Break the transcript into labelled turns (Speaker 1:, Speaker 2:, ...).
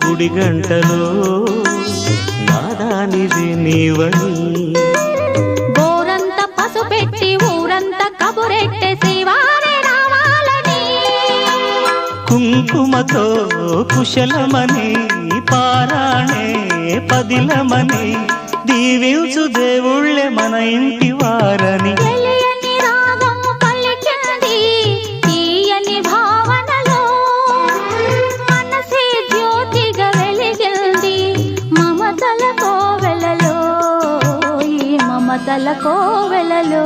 Speaker 1: గుడి గంటలో నాదానిది నీవని
Speaker 2: గోరంత పసుపెట్టి ఊరంత కబురెట్టే శ్రీవారే రావాలని
Speaker 1: కుంకుమతో కుశలమని పారాణే పదిలమని దీవించు దేవుళ్ళే మన ఇంటి వారని
Speaker 2: తెలియని రాగం పలికింది తీయని భావనలో మనసే జ్యోతిగా వెలిగింది మమతల కోవెలలో ఈ మమతల కోవెలలో